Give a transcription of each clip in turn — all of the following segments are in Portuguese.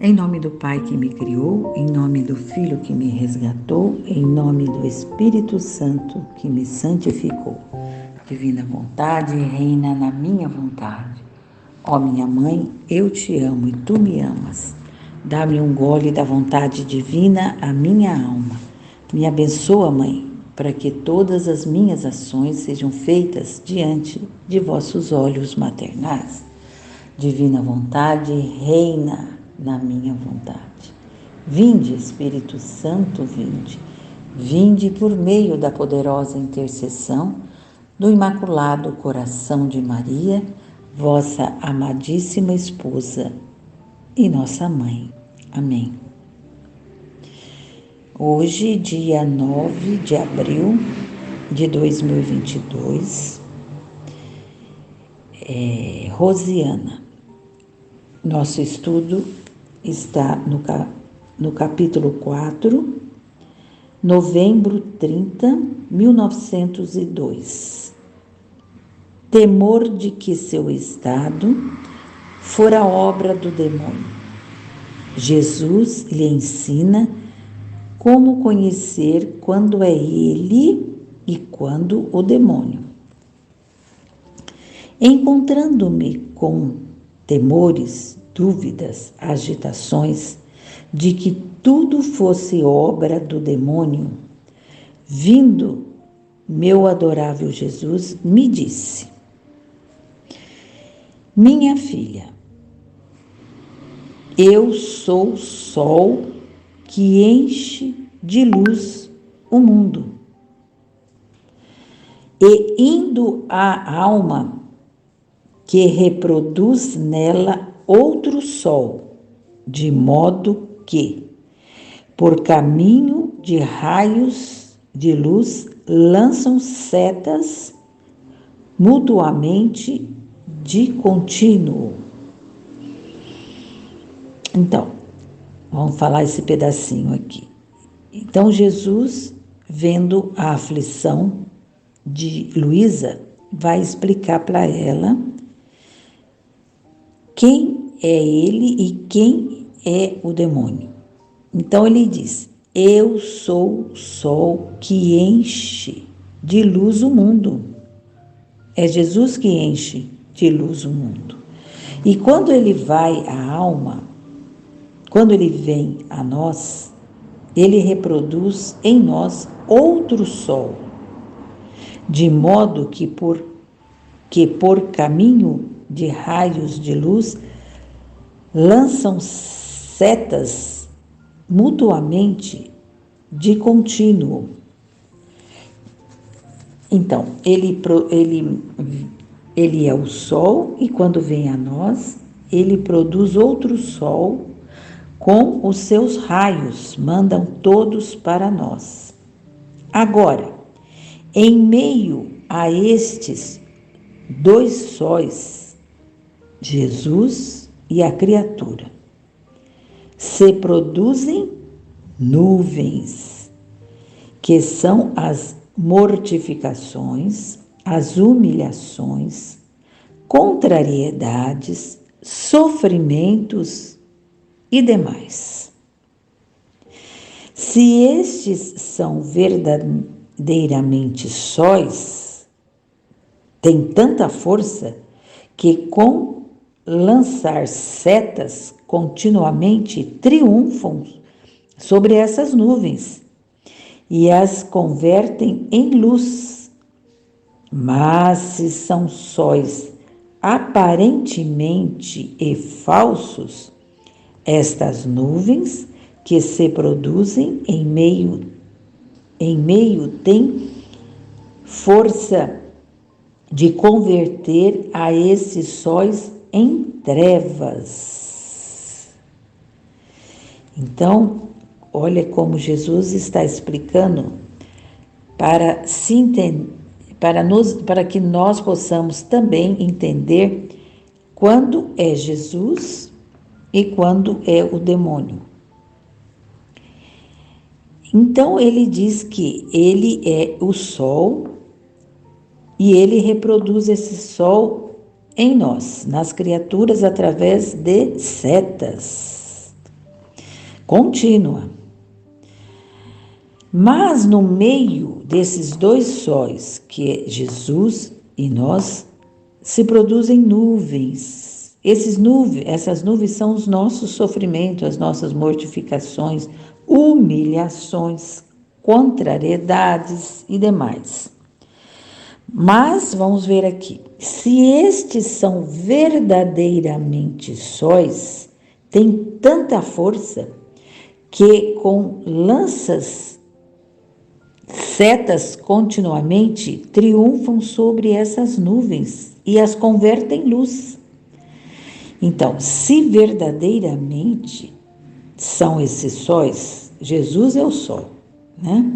Em nome do Pai que me criou, em nome do Filho que me resgatou, em nome do Espírito Santo que me santificou. Divina vontade, reina na minha vontade. Ó minha mãe, eu te amo e tu me amas. Dá-me um gole da vontade divina à minha alma. Me abençoa, mãe, para que todas as minhas ações sejam feitas diante de vossos olhos maternais. Divina vontade, reina na minha vontade. Vinde, Espírito Santo, vinde. Vinde por meio da poderosa intercessão do Imaculado Coração de Maria, vossa amadíssima esposa e nossa mãe. Amém. Hoje, dia 9 de abril de 2022, Rosiana. Nosso estudo está no capítulo 4, novembro 30, 1902. Temor de que seu estado fora obra do demônio. Jesus lhe ensina como conhecer quando é ele e quando o demônio. Encontrando-me com temores, dúvidas, agitações, de que tudo fosse obra do demônio, vindo meu adorável Jesus, me disse: minha filha, eu sou o sol que enche de luz o mundo. E indo à alma que reproduz nela outro sol, de modo que, por caminho de raios de luz, lançam setas mutuamente de contínuo. Então, vamos falar esse pedacinho aqui. Então, Jesus, vendo a aflição de Luísa, vai explicar para ela quem é ele e quem é o demônio. Então ele diz: eu sou o sol que enche de luz o mundo. É Jesus que enche de luz o mundo. E quando ele vai à alma, quando ele vem a nós, ele reproduz em nós outro sol, de modo que por caminho de raios de luz lançam setas mutuamente de contínuo. Então, ele é o sol e quando vem a nós, ele produz outro sol com os seus raios, mandam todos para nós. Agora, em meio a estes dois sóis, Jesus e a criatura, se produzem nuvens, que são as mortificações, as humilhações, contrariedades, sofrimentos e demais. Se estes são verdadeiramente sóis, têm tanta força que com lançar setas continuamente triunfam sobre essas nuvens e as convertem em luz. Mas se são sóis aparentemente e falsos, estas nuvens que se produzem em meio têm força de converter a esses sóis em trevas. Então, olha como Jesus está explicando para que nós possamos também entender quando é Jesus e quando é o demônio. Então, ele diz que ele é o sol e ele reproduz esse sol em nós, nas criaturas, através de setas. contínua. Mas no meio desses dois sóis, que é Jesus e nós, se produzem nuvens. Essas nuvens são os nossos sofrimentos, as nossas mortificações, humilhações, contrariedades e demais. Mas vamos ver aqui, se estes são verdadeiramente sóis, tem tanta força que com lanças, setas continuamente triunfam sobre essas nuvens e as convertem em luz. Então, se verdadeiramente são esses sóis, Jesus é o sol, né?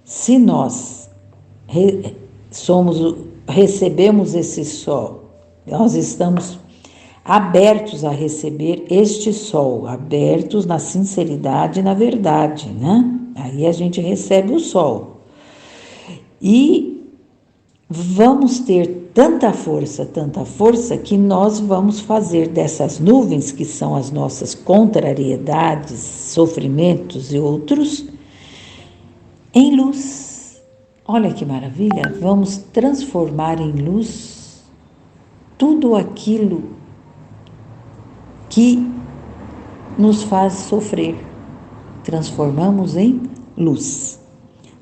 Se nós recebemos esse sol, nós estamos abertos a receber este sol, abertos na sinceridade e na verdade, né? Aí a gente recebe o sol. E vamos ter tanta força, que nós vamos fazer dessas nuvens, que são as nossas contrariedades, sofrimentos e outros, em luz. Olha que maravilha! Vamos transformar em luz tudo aquilo que nos faz sofrer. Transformamos em luz.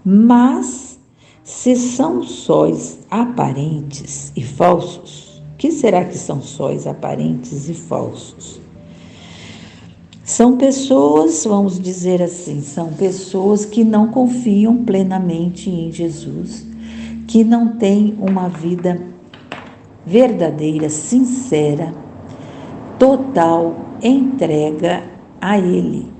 Mas, se são sóis aparentes e falsos, o que será que são sóis aparentes e falsos? São pessoas, vamos dizer assim, são pessoas que não confiam plenamente em Jesus, que não têm uma vida verdadeira, sincera, total entrega a Ele.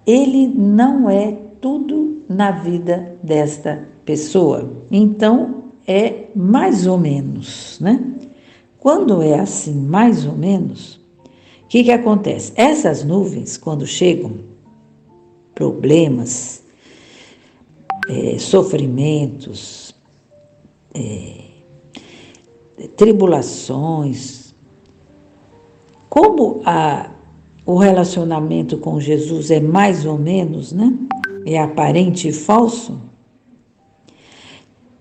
Ele não é tudo na vida desta pessoa. Então, é mais ou menos, né? Quando é assim, mais ou menos, o que acontece? Essas nuvens, quando chegam, problemas, sofrimentos, tribulações, como o relacionamento com Jesus é mais ou menos, né? É aparente e falso.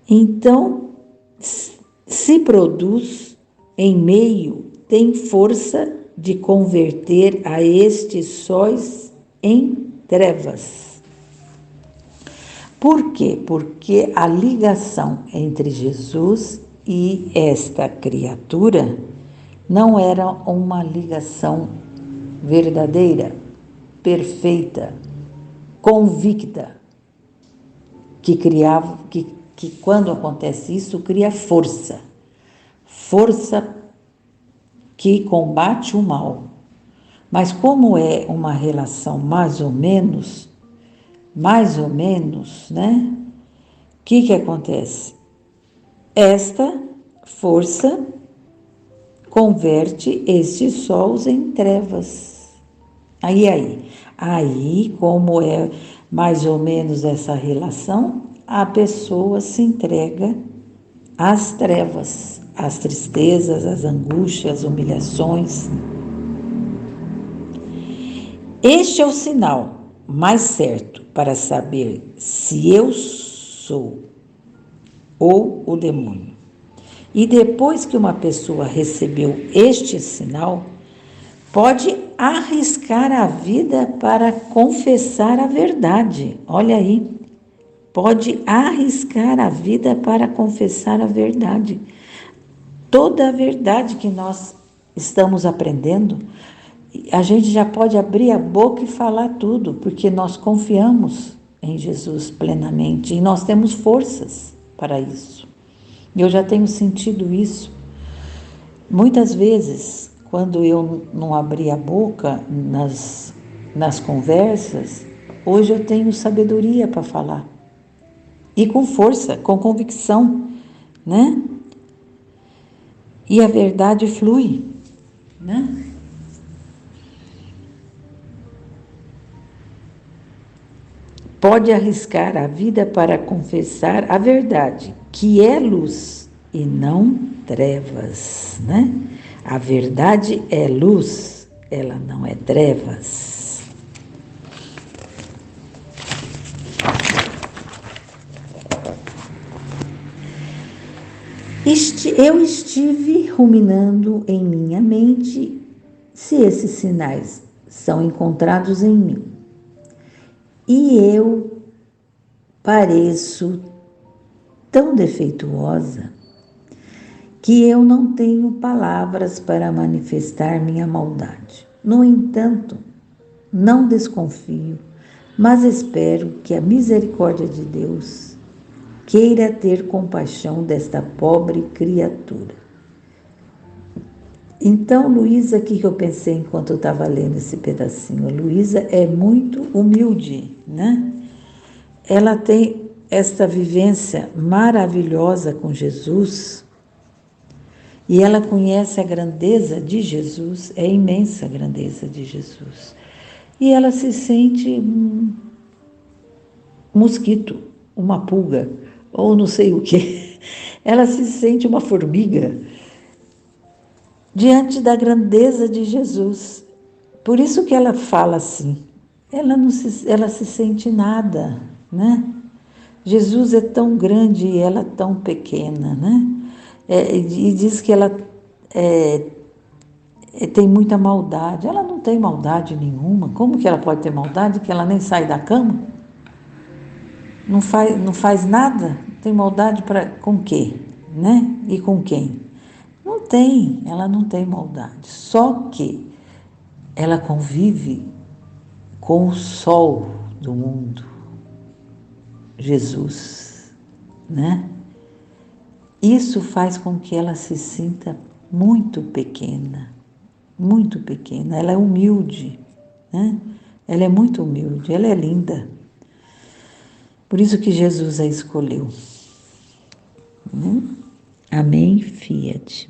Então, se produz em meio, tem força de converter a estes sóis em trevas. Por quê? Porque a ligação entre Jesus e esta criatura não era uma ligação verdadeira, perfeita, convicta, que criava, que quando acontece isso, cria força que combate o mal. Mas como é uma relação mais ou menos, né? O que acontece? Esta força converte estes sóis em trevas. Aí, como é mais ou menos essa relação, a pessoa se entrega às trevas, às tristezas, às angústias, às humilhações. Este é o sinal mais certo para saber se eu sou ou o demônio. E depois que uma pessoa recebeu este sinal, pode arriscar a vida para confessar a verdade. Olha aí, pode arriscar a vida para confessar a verdade. Toda a verdade que nós estamos aprendendo, a gente já pode abrir a boca e falar tudo, porque nós confiamos em Jesus plenamente e nós temos forças para isso. Eu já tenho sentido isso. Muitas vezes, quando eu não abri a boca nas conversas, hoje eu tenho sabedoria para falar. E com força, com convicção, né? E a verdade flui, né? Pode arriscar a vida para confessar a verdade, que é luz e não trevas, né? A verdade é luz, ela não é trevas. Eu estive ruminando em minha mente se esses sinais são encontrados em mim. E eu pareço tão defeituosa que eu não tenho palavras para manifestar minha maldade. No entanto, não desconfio, mas espero que a misericórdia de Deus queira ter compaixão desta pobre criatura. Então, Luísa, o que eu pensei enquanto eu estava lendo esse pedacinho? A Luísa é muito humilde, né? Ela tem esta vivência maravilhosa com Jesus e ela conhece a grandeza de Jesus, é imensa a grandeza de Jesus. E ela se sente um mosquito, uma pulga, ou não sei o que. Ela se sente uma formiga diante da grandeza de Jesus. Por isso que ela fala assim, ela se sente nada, né? Jesus é tão grande e ela tão pequena, né? E diz que ela tem muita maldade. Ela não tem maldade nenhuma. Como que ela pode ter maldade? Que ela nem sai da cama? Não faz nada? Tem maldade com quê? Né? E com quem? Não tem, ela não tem maldade. Só que ela convive com o sol do mundo, Jesus, né? Isso faz com que ela se sinta muito pequena, muito pequena. Ela é humilde, né? Ela é muito humilde, ela é linda. Por isso que Jesus a escolheu. Amém, Fiat.